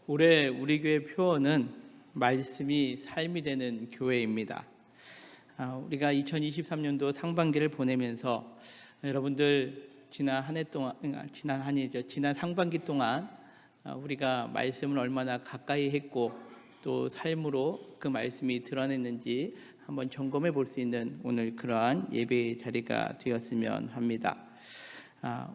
올해 우리 교회 표어는 말씀이 삶이 되는 교회입니다. 우리가 2023년도 상반기를 보내면서 여러분들 지난 상반기 동안 우리가 말씀을 얼마나 가까이 했고 또 삶으로 그 말씀이 드러냈는지 한번 점검해 볼 수 있는 오늘 그러한 예배의 자리가 되었으면 합니다.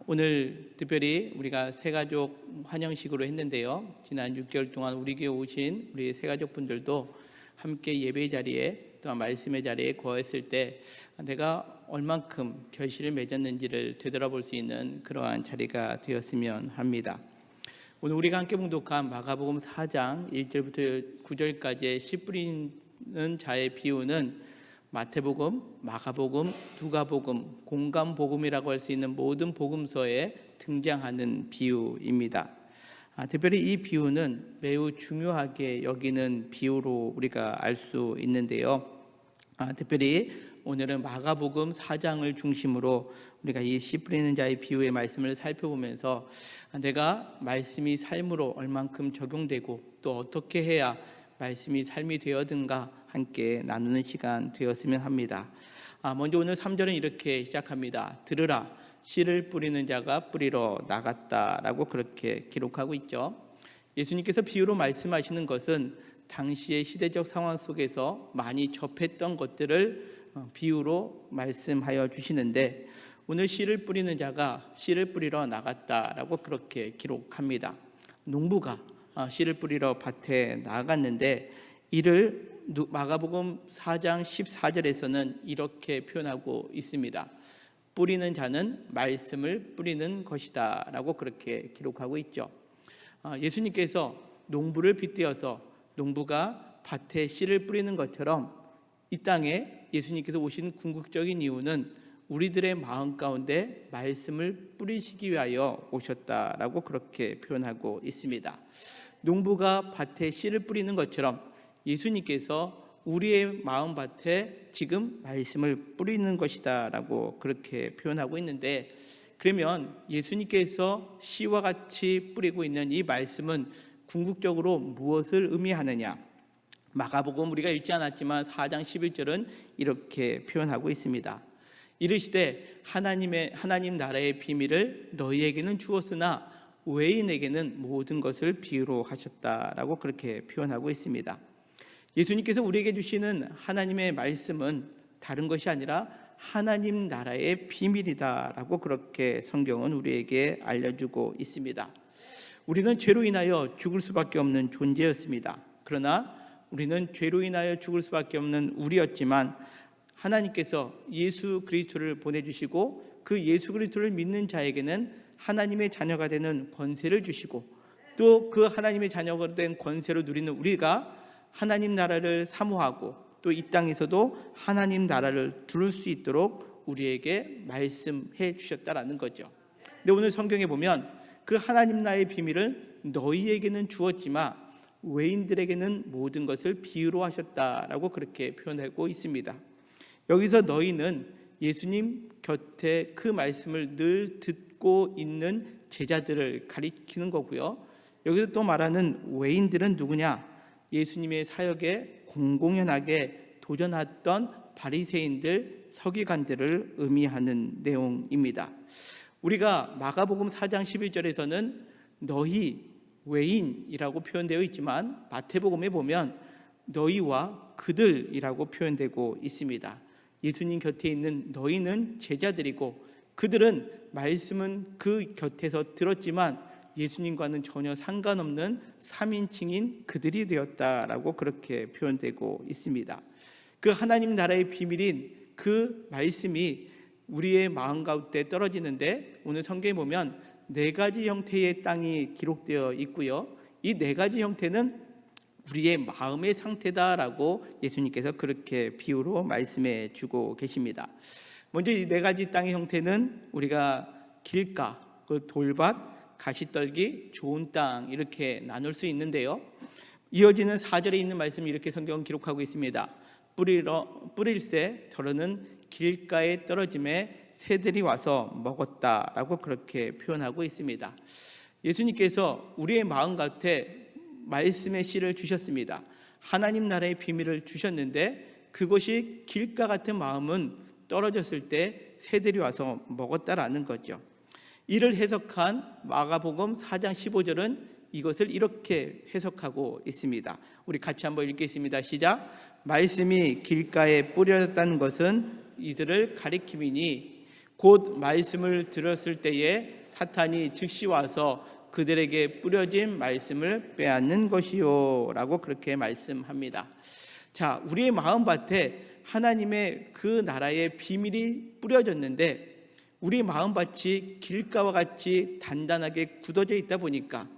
오늘 특별히 우리가 새가족 환영식으로 했는데요. 지난 6개월 동안 우리 교회 오신 우리 새가족분들도 함께 예배의 자리에 또한 말씀의 자리에 거했을 때 내가 얼만큼 결실을 맺었는지를 되돌아볼 수 있는 그러한 자리가 되었으면 합니다. 오늘 우리가 함께 봉독한 마가복음 4장 1절부터 9절까지의 씨 뿌리는 자의 비유는 마태복음, 마가복음, 누가복음, 공감복음이라고 할 수 있는 모든 복음서에 등장하는 비유입니다. 특별히 이 비유는 매우 중요하게 여기는 비유로 우리가 알 수 있는데요. 특별히 오늘은 마가복음 4장을 중심으로 우리가 이 씨 뿌리는 자의 비유의 말씀을 살펴보면서 내가 말씀이 삶으로 얼만큼 적용되고 또 어떻게 해야 말씀이 삶이 되어든가 함께 나누는 시간 되었으면 합니다. 먼저 오늘 3절은 이렇게 시작합니다. 들으라, 씨를 뿌리는 자가 뿌리러 나갔다라고 그렇게 기록하고 있죠. 예수님께서 비유로 말씀하시는 것은 당시의 시대적 상황 속에서 많이 접했던 것들을 비유로 말씀하여 주시는데 오늘 씨를 뿌리는 자가 씨를 뿌리러 나갔다라고 그렇게 기록합니다. 농부가 씨를 뿌리러 밭에 나갔는데 이를 마가복음 4장 14절에서는 이렇게 표현하고 있습니다. 뿌리는 자는 말씀을 뿌리는 것이다 라고 그렇게 기록하고 있죠. 예수님께서 농부를 빗대어서 농부가 밭에 씨를 뿌리는 것처럼 이 땅에 예수님께서 오신 궁극적인 이유는 우리들의 마음 가운데 말씀을 뿌리시기 위하여 오셨다라고 그렇게 표현하고 있습니다. 농부가 밭에 씨를 뿌리는 것처럼 예수님께서 우리의 마음밭에 지금 말씀을 뿌리는 것이다라고 그렇게 표현하고 있는데, 그러면 예수님께서 씨와 같이 뿌리고 있는 이 말씀은 궁극적으로 무엇을 의미하느냐? 마가복음 우리가 읽지 않았지만 4장 11절은 이렇게 표현하고 있습니다. 이르시되 하나님 나라의 비밀을 너희에게는 주었으나 외인에게는 모든 것을 비유로 하셨다라고 그렇게 표현하고 있습니다. 예수님께서 우리에게 주시는 하나님의 말씀은 다른 것이 아니라 하나님 나라의 비밀이다라고 그렇게 성경은 우리에게 알려주고 있습니다. 우리는 죄로 인하여 죽을 수밖에 없는 존재였습니다. 그러나 우리는 죄로 인하여 죽을 수밖에 없는 우리였지만 하나님께서 예수 그리스도를 보내주시고 그 예수 그리스도를 믿는 자에게는 하나님의 자녀가 되는 권세를 주시고 또 그 하나님의 자녀가 된 권세를 누리는 우리가 하나님 나라를 사모하고 또 이 땅에서도 하나님 나라를 두를 수 있도록 우리에게 말씀해 주셨다라는 거죠. 근데 오늘 성경에 보면 그 하나님 나라의 비밀을 너희에게는 주었지만 외인들에게는 모든 것을 비유로 하셨다라고 그렇게 표현하고 있습니다. 여기서 너희는 예수님 곁에 그 말씀을 늘 듣고 있는 제자들을 가리키는 거고요. 여기서 또 말하는 외인들은 누구냐? 예수님의 사역에 공공연하게 도전했던 바리새인들, 서기관들을 의미하는 내용입니다. 우리가 마가복음 4장 11절에서는 너희 외인이라고 표현되어 있지만 마태복음에 보면 너희와 그들이라고 표현되고 있습니다. 예수님 곁에 있는 너희는 제자들이고 그들은 말씀은 그 곁에서 들었지만 예수님과는 전혀 상관없는 3인칭인 그들이 되었다라고 그렇게 표현되고 있습니다. 그 하나님 나라의 비밀인 그 말씀이 우리의 마음 가운데 떨어지는데 오늘 성경에 보면 4가지 형태의 땅이 기록되어 있고요. 이 4가지 형태는 우리의 마음의 상태다라고 예수님께서 그렇게 비유로 말씀해 주고 계십니다. 먼저 이 4가지 땅의 형태는 우리가 길가, 돌밭, 가시떨기, 좋은 땅 이렇게 나눌 수 있는데요. 이어지는 4절에 있는 말씀이 이렇게 성경은 기록하고 있습니다. 뿌릴새 덜어는 길가에 떨어짐에 새들이 와서 먹었다라고 그렇게 표현하고 있습니다. 예수님께서 우리의 마음 곁에 말씀의 씨를 주셨습니다. 하나님 나라의 비밀을 주셨는데 그것이 길가 같은 마음은 떨어졌을 때 새들이 와서 먹었다라는 거죠. 이를 해석한 마가복음 4장 15절은 이것을 이렇게 해석하고 있습니다. 우리 같이 한번 읽겠습니다. 시작. 말씀이 길가에 뿌려졌다는 것은 이들을 가리킴이니 곧 말씀을 들었을 때에 사탄이 즉시 와서 그들에게 뿌려진 말씀을 빼앗는 것이요 라고 그렇게 말씀합니다. 자, 우리의 마음밭에 하나님의 그 나라의 비밀이 뿌려졌는데 우리 마음밭이 길가와 같이 단단하게 굳어져 있다 보니까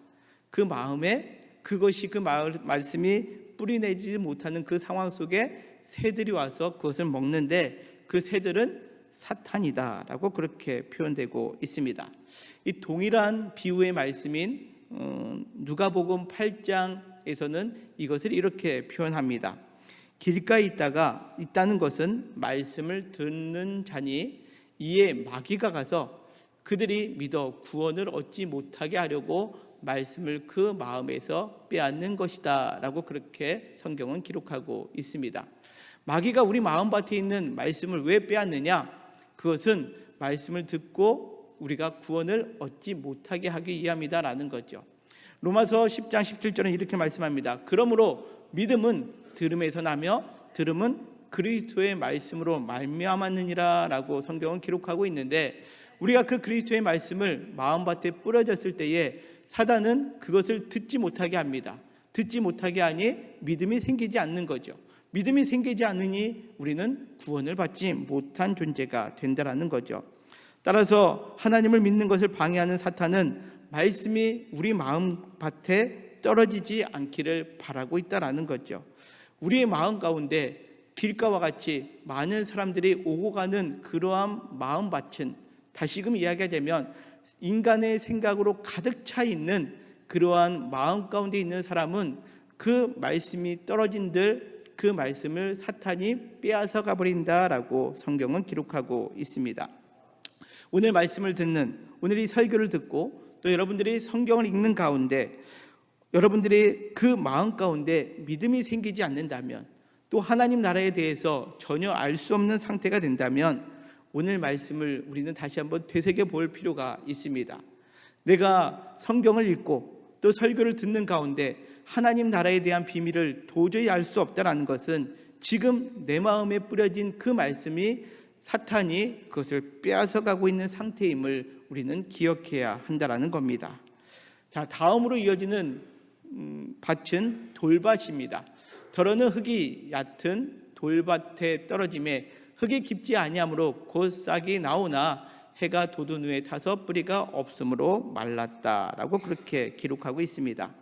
그 마음에 그것이 그 말씀이 뿌리내지 못하는 그 상황 속에 새들이 와서 그것을 먹는데 그 새들은 사탄이다라고 그렇게 표현되고 있습니다. 이 동일한 비유의 말씀인 누가복음 8장에서는 이것을 이렇게 표현합니다. 길가에 있다는 것은 말씀을 듣는 자니 이에 마귀가 가서 그들이 믿어 구원을 얻지 못하게 하려고 말씀을 그 마음에서 빼앗는 것이다 라고 그렇게 성경은 기록하고 있습니다. 마귀가 우리 마음밭에 있는 말씀을 왜 빼앗느냐? 그것은 말씀을 듣고 우리가 구원을 얻지 못하게 하기 위함이다라는 거죠. 로마서 10장 17절은 이렇게 말씀합니다. 그러므로 믿음은 들음에서 나며 들음은 그리스도의 말씀으로 말미암았느니라 라고 성경은 기록하고 있는데 우리가 그 그리스도의 말씀을 마음밭에 뿌려졌을 때에 사단은 그것을 듣지 못하게 합니다. 듣지 못하게 하니 믿음이 생기지 않는 거죠. 믿음이 생기지 않으니 우리는 구원을 받지 못한 존재가 된다라는 거죠. 따라서 하나님을 믿는 것을 방해하는 사탄은 말씀이 우리 마음밭에 떨어지지 않기를 바라고 있다라는 거죠. 우리의 마음 가운데 길가와 같이 많은 사람들이 오고 가는 그러한 마음밭은 다시금 이야기하자면 인간의 생각으로 가득 차 있는 그러한 마음 가운데 있는 사람은 그 말씀이 떨어진들 그 말씀을 사탄이 빼앗아 가버린다라고 성경은 기록하고 있습니다. 오늘 말씀을 듣는 오늘 이 설교를 듣고 또 여러분들이 성경을 읽는 가운데 여러분들이 그 마음 가운데 믿음이 생기지 않는다면 또 하나님 나라에 대해서 전혀 알 수 없는 상태가 된다면 오늘 말씀을 우리는 다시 한번 되새겨 볼 필요가 있습니다. 내가 성경을 읽고 또 설교를 듣는 가운데 하나님 나라에 대한 비밀을 도저히 알 수 없다는 것은 지금 내 마음에 뿌려진 그 말씀이 사탄이 그것을 빼앗아가고 있는 상태임을 우리는 기억해야 한다는 겁니다. 자, 다음으로 이어지는 밭은 돌밭입니다. 더러는 흙이 얕은 돌밭에 떨어짐에 흙이 깊지 아니하므로 곧 싹이 나오나 해가 돋은 후에 타서 뿌리가 없으므로 말랐다라고 그렇게 기록하고 있습니다.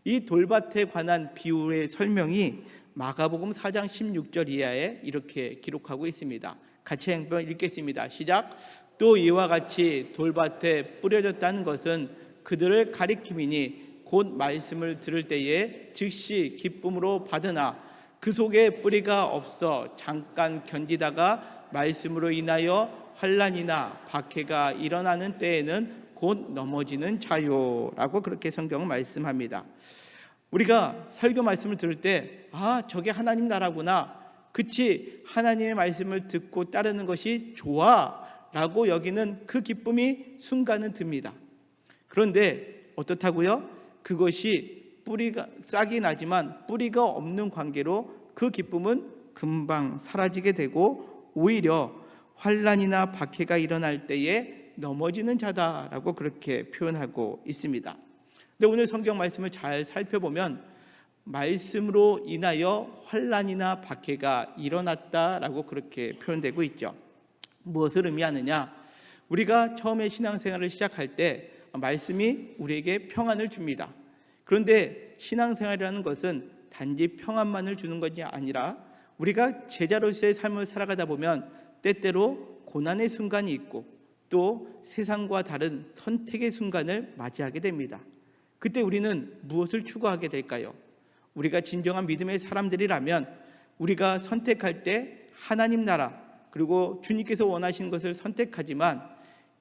이 돌밭에 관한 비유의 설명이 마가복음 4장 16절 이하에 이렇게 기록하고 있습니다. 같이 한번 읽겠습니다. 시작. 또 이와 같이 돌밭에 뿌려졌다는 것은 그들을 가리킴이니 곧 말씀을 들을 때에 즉시 기쁨으로 받으나 그 속에 뿌리가 없어 잠깐 견디다가 말씀으로 인하여 환난이나 박해가 일어나는 때에는 곧 넘어지는 자요라고 그렇게 성경은 말씀합니다. 우리가 설교 말씀을 들을 때 저게 하나님 나라구나, 그치, 하나님의 말씀을 듣고 따르는 것이 좋아라고 여기는 그 기쁨이 순간은 듭니다. 그런데 어떻다고요? 그것이 싹이 나지만 뿌리가 없는 관계로 그 기쁨은 금방 사라지게 되고 오히려 환난이나 박해가 일어날 때에 넘어지는 자다라고 그렇게 표현하고 있습니다. 근데 오늘 성경 말씀을 잘 살펴보면 말씀으로 인하여 환난이나 박해가 일어났다라고 그렇게 표현되고 있죠. 무엇을 의미하느냐? 우리가 처음에 신앙생활을 시작할 때 말씀이 우리에게 평안을 줍니다. 그런데 신앙생활이라는 것은 단지 평안만을 주는 것이 아니라 우리가 제자로서의 삶을 살아가다 보면 때때로 고난의 순간이 있고 또 세상과 다른 선택의 순간을 맞이하게 됩니다. 그때 우리는 무엇을 추구하게 될까요? 우리가 진정한 믿음의 사람들이라면 우리가 선택할 때 하나님 나라 그리고 주님께서 원하시는 것을 선택하지만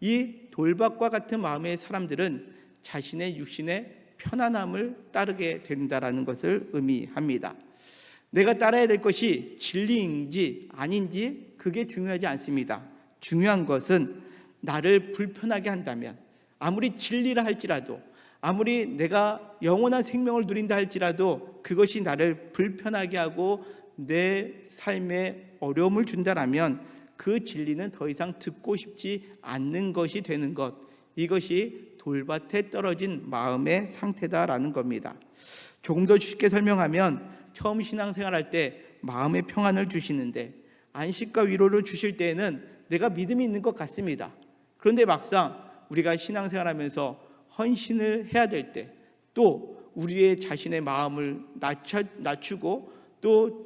이 돌밭과 같은 마음의 사람들은 자신의 육신의 편안함을 따르게 된다라는 것을 의미합니다. 내가 따라야 될 것이 진리인지 아닌지 그게 중요하지 않습니다. 중요한 것은 나를 불편하게 한다면, 아무리 진리라 할지라도, 아무리 내가 영원한 생명을 누린다 할지라도 그것이 나를 불편하게 하고 내 삶에 어려움을 준다라면 그 진리는 더 이상 듣고 싶지 않는 것이 되는 것, 이것이 돌밭에 떨어진 마음의 상태다라는 겁니다. 조금 더 쉽게 설명하면 처음 신앙생활할 때 마음의 평안을 주시는데 안식과 위로를 주실 때에는 내가 믿음이 있는 것 같습니다. 그런데 막상 우리가 신앙생활하면서 헌신을 해야 될 때, 또 우리의 자신의 마음을 낮추고 또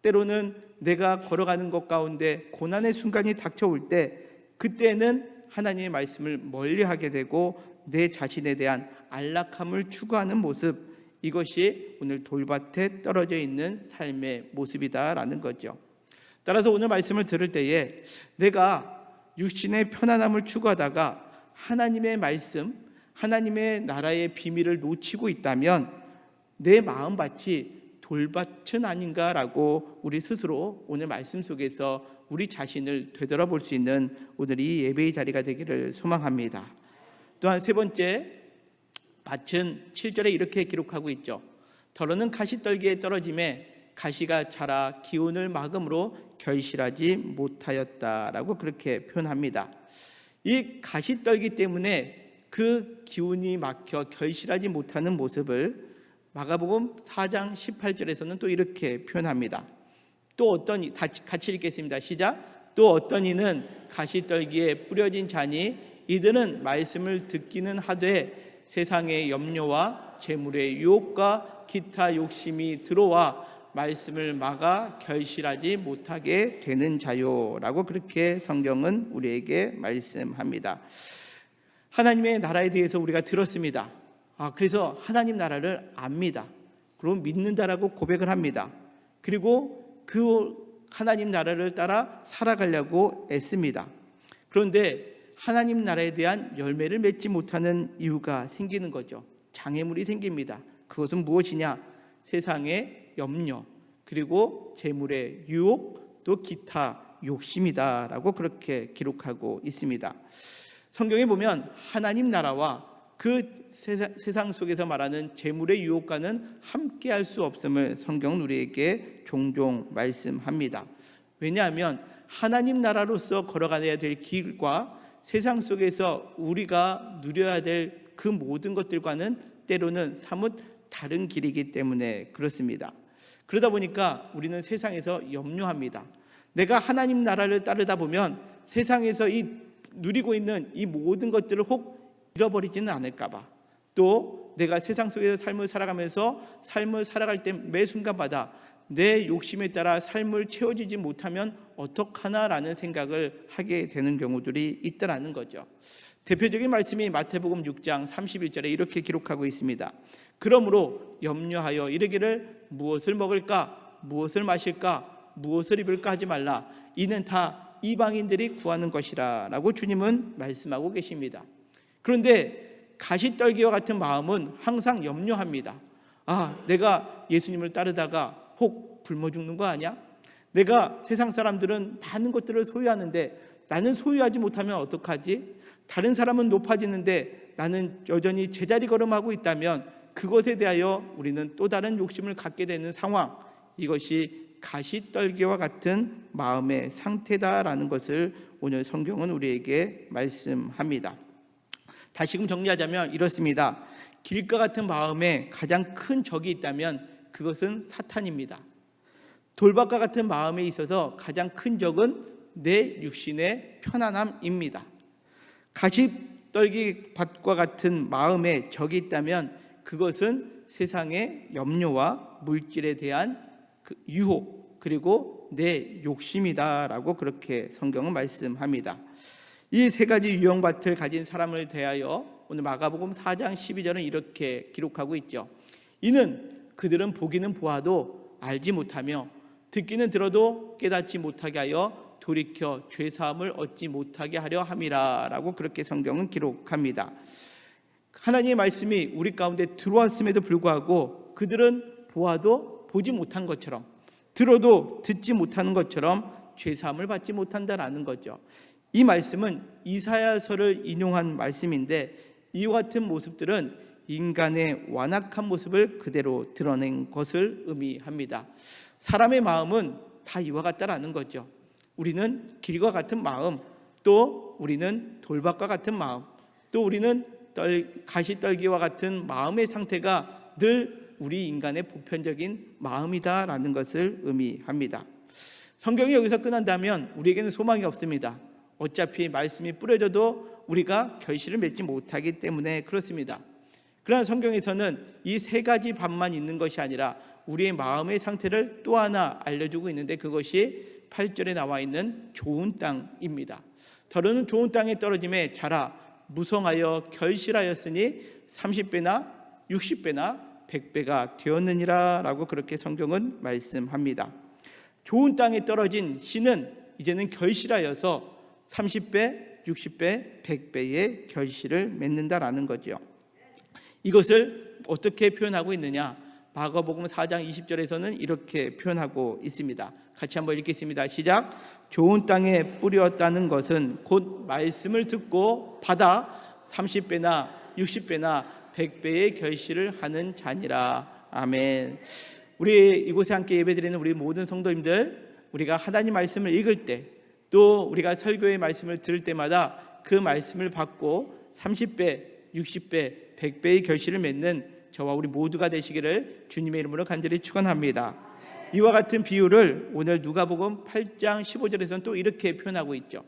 때로는 내가 걸어가는 것 가운데 고난의 순간이 닥쳐올 때, 그때는 하나님의 말씀을 멀리하게 되고 내 자신에 대한 안락함을 추구하는 모습, 이것이 오늘 돌밭에 떨어져 있는 삶의 모습이다라는 거죠. 따라서 오늘 말씀을 들을 때에 내가 육신의 편안함을 추구하다가 하나님의 말씀, 하나님의 나라의 비밀을 놓치고 있다면 내 마음밭이 돌밭은 아닌가라고 우리 스스로 오늘 말씀 속에서 우리 자신을 되돌아볼 수 있는 오늘 이 예배의 자리가 되기를 소망합니다. 또한 세 번째, 밭은 7절에 이렇게 기록하고 있죠. 더러는 가시떨기에 떨어짐에 가시가 자라 기운을 막음으로 결실하지 못하였다라고 그렇게 표현합니다. 이 가시떨기 때문에 그 기운이 막혀 결실하지 못하는 모습을 마가복음 4장 18절에서는 또 이렇게 표현합니다. 또 어떤 이, 같이 읽겠습니다. 시작. 또 어떤 이는 가시떨기에 뿌려진 자니 이들은 말씀을 듣기는 하되 세상의 염려와 재물의 유혹과 기타 욕심이 들어와 말씀을 막아 결실하지 못하게 되는 자요라고 그렇게 성경은 우리에게 말씀합니다. 하나님의 나라에 대해서 우리가 들었습니다. 그래서 하나님 나라를 압니다. 그럼 믿는다라고 고백을 합니다. 그리고 그 하나님 나라를 따라 살아가려고 애씁니다. 그런데 하나님 나라에 대한 열매를 맺지 못하는 이유가 생기는 거죠. 장애물이 생깁니다. 그것은 무엇이냐? 세상의 염려, 그리고 재물의 유혹, 또 기타 욕심이다라고 그렇게 기록하고 있습니다. 성경에 보면 하나님 나라와 그 세상 속에서 말하는 재물의 유혹과는 함께할 수 없음을 성경은 우리에게 종종 말씀합니다. 왜냐하면 하나님 나라로서 걸어가야 될 길과 세상 속에서 우리가 누려야 될 그 모든 것들과는 때로는 사뭇 다른 길이기 때문에 그렇습니다. 그러다 보니까 우리는 세상에서 염려합니다. 내가 하나님 나라를 따르다 보면 세상에서 누리고 있는 이 모든 것들을 혹 잃어버리지는 않을까 봐, 또 내가 세상 속에서 삶을 살아가면서 삶을 살아갈 때 매 순간마다 내 욕심에 따라 삶을 채워지지 못하면 어떡하나라는 생각을 하게 되는 경우들이 있다라는 거죠. 대표적인 말씀이 마태복음 6장 31절에 이렇게 기록하고 있습니다. 그러므로 염려하여 이르기를 무엇을 먹을까, 무엇을 마실까, 무엇을 입을까 하지 말라. 이는 다 이방인들이 구하는 것이라 라고 주님은 말씀하고 계십니다. 그런데 가시떨기와 같은 마음은 항상 염려합니다. 내가 예수님을 따르다가 혹 굶어 죽는 거 아니야? 내가 세상 사람들은 많은 것들을 소유하는데 나는 소유하지 못하면 어떡하지? 다른 사람은 높아지는데 나는 여전히 제자리 걸음하고 있다면 그것에 대하여 우리는 또 다른 욕심을 갖게 되는 상황, 이것이 가시떨기와 같은 마음의 상태다라는 것을 오늘 성경은 우리에게 말씀합니다. 다시금 정리하자면 이렇습니다. 길과 같은 마음에 가장 큰 적이 있다면 그것은 사탄입니다. 돌밭과 같은 마음에 있어서 가장 큰 적은 내 육신의 편안함입니다. 가시떨기 밭과 같은 마음에 적이 있다면 그것은 세상의 염려와 물질에 대한 그 유혹, 그리고 내 욕심이다라고 그렇게 성경은 말씀합니다. 이 세 가지 유형밭을 가진 사람을 대하여 오늘 마가복음 4장 12절은 이렇게 기록하고 있죠. 이는 그들은 보기는 보아도 알지 못하며 듣기는 들어도 깨닫지 못하게 하여 돌이켜 죄사함을 얻지 못하게 하려 함이라 라고 그렇게 성경은 기록합니다. 하나님의 말씀이 우리 가운데 들어왔음에도 불구하고 그들은 보아도 보지 못한 것처럼, 들어도 듣지 못하는 것처럼 죄사함을 받지 못한다라는 거죠. 이 말씀은 이사야서를 인용한 말씀인데, 이와 같은 모습들은 인간의 완악한 모습을 그대로 드러낸 것을 의미합니다. 사람의 마음은 다 이와 같다라는 거죠. 우리는 길과 같은 마음, 또 우리는 돌밭과 같은 마음, 또 우리는 가시떨기와 같은 마음의 상태가 늘 우리 인간의 보편적인 마음이다라는 것을 의미합니다. 성경이 여기서 끝난다면 우리에게는 소망이 없습니다. 어차피 말씀이 뿌려져도 우리가 결실을 맺지 못하기 때문에 그렇습니다. 그러나 성경에서는 이 세 가지 밥만 있는 것이 아니라 우리의 마음의 상태를 또 하나 알려주고 있는데, 그것이 8절에 나와 있는 좋은 땅입니다. 더러는 좋은 땅에 떨어짐에 자라 무성하여 결실하였으니 30배나 60배나 100배가 되었느니라 라고 그렇게 성경은 말씀합니다. 좋은 땅에 떨어진 씨는 이제는 결실하여서 30배, 60배, 100배의 결실을 맺는다라는 거죠. 이것을 어떻게 표현하고 있느냐? 마가복음 4장 20절에서는 이렇게 표현하고 있습니다. 같이 한번 읽겠습니다. 시작. 좋은 땅에 뿌렸다는 것은 곧 말씀을 듣고 받아 30배나 60배나 100배의 결실을 하는 자니라. 아멘. 우리 이곳에 함께 예배드리는 우리 모든 성도님들, 우리가 하나님 말씀을 읽을 때, 또 우리가 설교의 말씀을 들을 때마다 그 말씀을 받고 30배, 60배, 100배의 결실을 맺는 저와 우리 모두가 되시기를 주님의 이름으로 간절히 축원합니다. 이와 같은 비유를 오늘 누가복음 8장 15절에서는 또 이렇게 표현하고 있죠.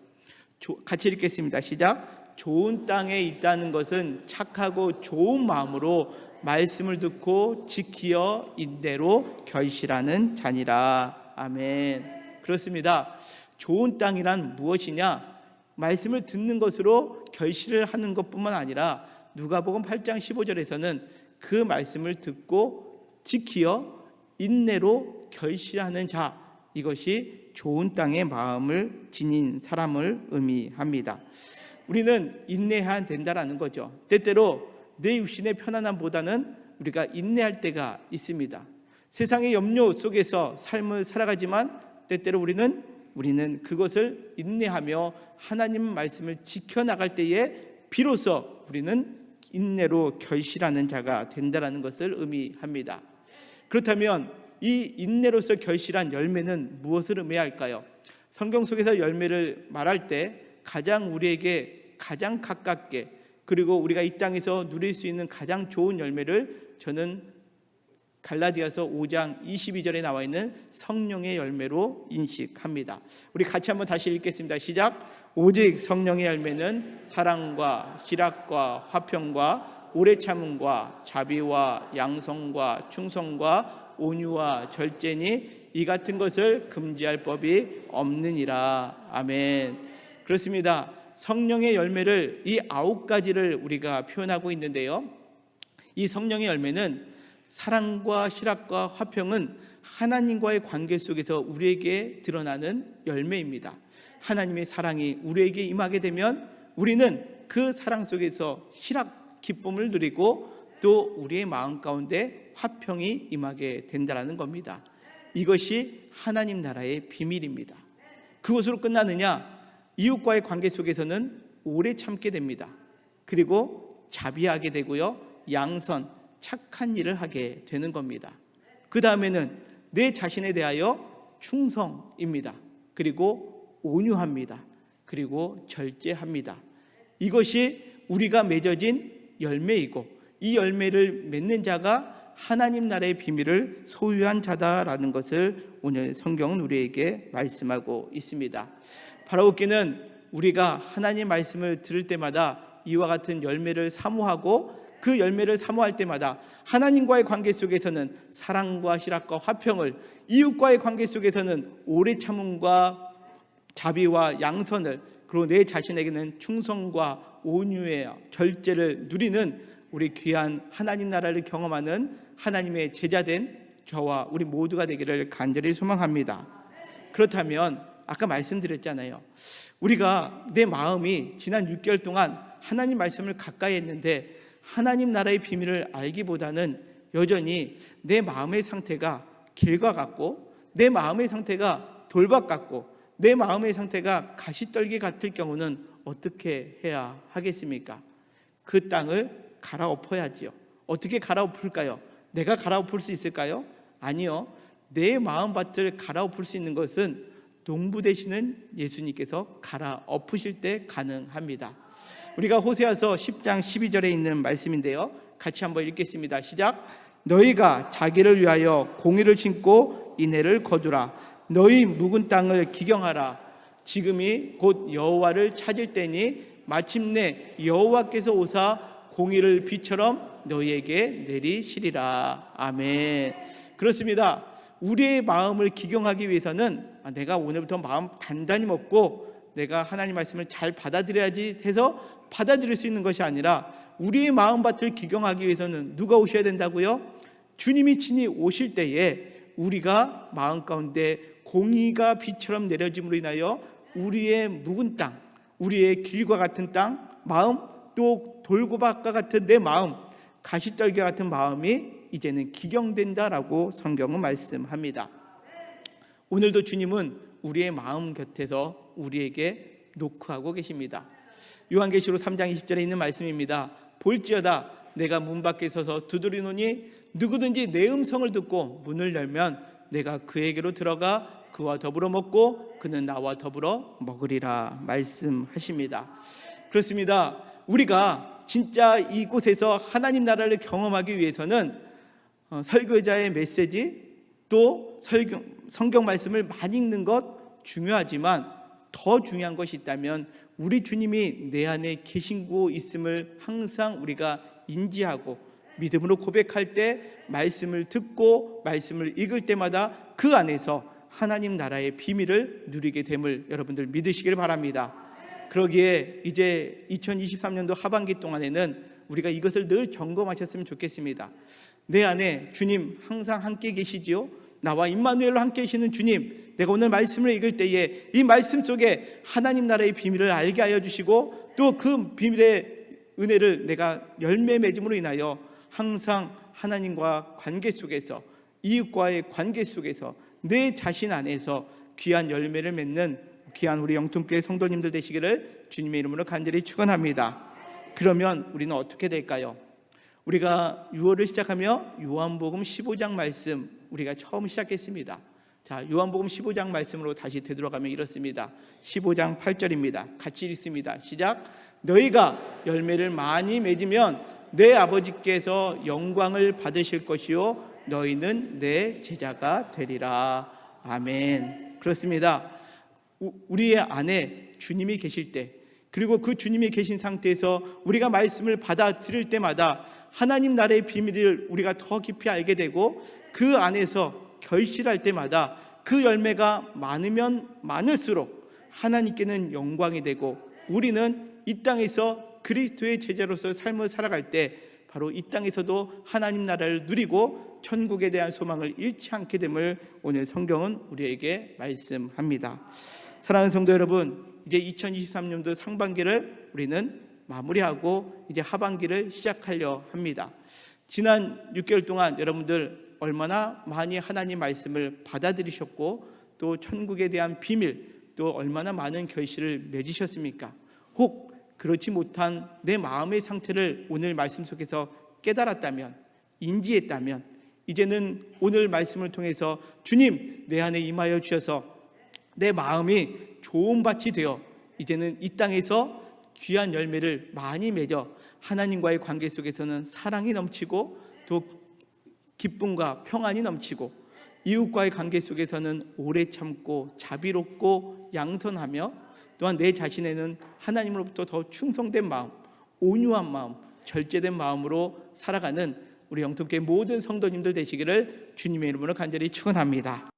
같이 읽겠습니다. 시작. 좋은 땅에 있다는 것은 착하고 좋은 마음으로 말씀을 듣고 지키어 인대로 결실하는 자니라. 아멘. 그렇습니다. 좋은 땅이란 무엇이냐? 말씀을 듣는 것으로 결실을 하는 것뿐만 아니라 누가복음 8장 15절에서는 그 말씀을 듣고 지키어 인내로 결실하는 자, 이것이 좋은 땅의 마음을 지닌 사람을 의미합니다. 우리는 인내해야 된다라는 거죠. 때때로 내 육신의 편안함보다는 우리가 인내할 때가 있습니다. 세상의 염려 속에서 삶을 살아가지만 때때로 우리는 그것을 인내하며 하나님 말씀을 지켜나갈 때에 비로소 우리는 인내로 결실하는 자가 된다라는 것을 의미합니다. 그렇다면 이 인내로서 결실한 열매는 무엇을 의미할까요? 성경 속에서 열매를 말할 때 가장 우리에게 가장 가깝게, 그리고 우리가 이 땅에서 누릴 수 있는 가장 좋은 열매를 저는 갈라디아서 5장 22절에 나와 있는 성령의 열매로 인식합니다. 우리 같이 한번 다시 읽겠습니다. 시작. 오직 성령의 열매는 사랑과 희락과 화평과 오래 참음과 자비와 양성과 충성과 온유와 절제니 이 같은 것을 금지할 법이 없느니라. 아멘. 그렇습니다. 성령의 열매를 이 9가지를 우리가 표현하고 있는데요, 이 성령의 열매는 사랑과 희락과 화평은 하나님과의 관계 속에서 우리에게 드러나는 열매입니다. 하나님의 사랑이 우리에게 임하게 되면 우리는 그 사랑 속에서 희락, 기쁨을 누리고 또 우리의 마음 가운데 화평이 임하게 된다는 겁니다. 이것이 하나님 나라의 비밀입니다. 그것으로 끝나느냐? 이웃과의 관계 속에서는 오래 참게 됩니다. 그리고 자비하게 되고요, 양선, 착한 일을 하게 되는 겁니다. 그 다음에는 내 자신에 대하여 충성입니다. 그리고 온유합니다. 그리고 절제합니다. 이것이 우리가 맺어진 열매이고, 이 열매를 맺는 자가 하나님 나라의 비밀을 소유한 자다라는 것을 오늘 성경은 우리에게 말씀하고 있습니다. 바라옵기는 우리가 하나님 말씀을 들을 때마다 이와 같은 열매를 사모하고, 그 열매를 사모할 때마다 하나님과의 관계 속에서는 사랑과 희락과 화평을, 이웃과의 관계 속에서는 오래 참음과 자비와 양선을, 그리고 내 자신에게는 충성과 온유의 절제를 누리는 우리 귀한 하나님 나라를 경험하는 하나님의 제자된 저와 우리 모두가 되기를 간절히 소망합니다. 그렇다면 아까 말씀드렸잖아요. 우리가 내 마음이 지난 6개월 동안 하나님 말씀을 가까이 했는데 하나님 나라의 비밀을 알기보다는 여전히 내 마음의 상태가 길과 같고, 내 마음의 상태가 돌밭 같고, 내 마음의 상태가 가시떨기 같을 경우는 어떻게 해야 하겠습니까? 그 땅을 갈아엎어야지요. 어떻게 갈아엎을까요? 내가 갈아엎을 수 있을까요? 아니요. 내 마음밭을 갈아엎을 수 있는 것은 농부 되시는 예수님께서 갈아엎으실 때 가능합니다. 우리가 호세아서 10장 12절에 있는 말씀인데요, 같이 한번 읽겠습니다. 시작. 너희가 자기를 위하여 공의를 심고 인애를 거두라. 너희 묵은 땅을 기경하라. 지금이 곧 여호와를 찾을 때니 마침내 여호와께서 오사 공의를 비처럼 너희에게 내리시리라. 아멘. 그렇습니다. 우리의 마음을 기경하기 위해서는 내가 오늘부터 마음 단단히 먹고 내가 하나님 말씀을 잘 받아들여야지 해서 받아들일 수 있는 것이 아니라, 우리의 마음밭을 기경하기 위해서는 누가 오셔야 된다고요? 주님이 친히 오실 때에 우리가 마음 가운데 공의가 비처럼 내려짐으로 인하여 우리의 묵은 땅, 우리의 길과 같은 땅, 마음, 또 돌고박과 같은 내 마음, 가시떨기 같은 마음이 이제는 기경된다라고 성경은 말씀합니다. 오늘도 주님은 우리의 마음 곁에서 우리에게 노크하고 계십니다. 요한계시록 3장 20절에 있는 말씀입니다. 볼지어다 내가 문 밖에 서서 두드리노니 누구든지 내 음성을 듣고 문을 열면 내가 그에게로 들어가 그와 더불어 먹고 그는 나와 더불어 먹으리라 말씀하십니다. 그렇습니다. 우리가 진짜 이곳에서 하나님 나라를 경험하기 위해서는 설교자의 메시지, 또 성경 말씀을 많이 읽는 것 중요하지만, 더 중요한 것이 있다면 우리 주님이 내 안에 계시고 있음을 항상 우리가 인지하고 믿음으로 고백할 때, 말씀을 듣고 말씀을 읽을 때마다 그 안에서 하나님 나라의 비밀을 누리게 됨을 여러분들 믿으시길 바랍니다. 그러기에 이제 2023년도 하반기 동안에는 우리가 이것을 늘 점검하셨으면 좋겠습니다. 내 안에 주님 항상 함께 계시지요. 나와 임마누엘로 함께 계시는 주님, 내가 오늘 말씀을 읽을 때에 이 말씀 속에 하나님 나라의 비밀을 알게 하여 주시고, 또 그 비밀의 은혜를 내가 열매 맺음으로 인하여 항상 하나님과 관계 속에서, 이웃과의 관계 속에서, 내 자신 안에서 귀한 열매를 맺는 귀한 우리 영통교회 성도님들 되시기를 주님의 이름으로 간절히 축원합니다. 그러면 우리는 어떻게 될까요? 우리가 6월을 시작하며 요한복음 15장 말씀 우리가 처음 시작했습니다. 자, 요한복음 15장 말씀으로 다시 되돌아가면 이렇습니다. 15장 8절입니다. 같이 읽습니다. 시작. 너희가 열매를 많이 맺으면 내 아버지께서 영광을 받으실 것이요 너희는 내 제자가 되리라. 아멘. 그렇습니다. 우리의 안에 주님이 계실 때, 그리고 그 주님이 계신 상태에서 우리가 말씀을 받아들일 때마다 하나님 나라의 비밀을 우리가 더 깊이 알게 되고, 그 안에서 결실할 때마다 그 열매가 많으면 많을수록 하나님께는 영광이 되고, 우리는 이 땅에서 그리스도의 제자로서 삶을 살아갈 때 바로 이 땅에서도 하나님 나라를 누리고 천국에 대한 소망을 잃지 않게 됨을 오늘 성경은 우리에게 말씀합니다. 사랑하는 성도 여러분, 이제 2023년도 상반기를 우리는 마무리하고 이제 하반기를 시작하려 합니다. 지난 6개월 동안 여러분들 얼마나 많이 하나님 말씀을 받아들이셨고, 또 천국에 대한 비밀, 또 얼마나 많은 결실을 맺으셨습니까? 혹 그렇지 못한 내 마음의 상태를 오늘 말씀 속에서 깨달았다면, 인지했다면, 이제는 오늘 말씀을 통해서 주님 내 안에 임하여 주셔서 내 마음이 좋은 밭이 되어 이제는 이 땅에서 귀한 열매를 많이 맺어 하나님과의 관계 속에서는 사랑이 넘치고, 또 기쁨과 평안이 넘치고, 이웃과의 관계 속에서는 오래 참고 자비롭고 양선하며, 또한 내 자신에는 하나님으로부터 더 충성된 마음, 온유한 마음, 절제된 마음으로 살아가는 우리 영통교회 모든 성도님들 되시기를 주님의 이름으로 간절히 축원합니다.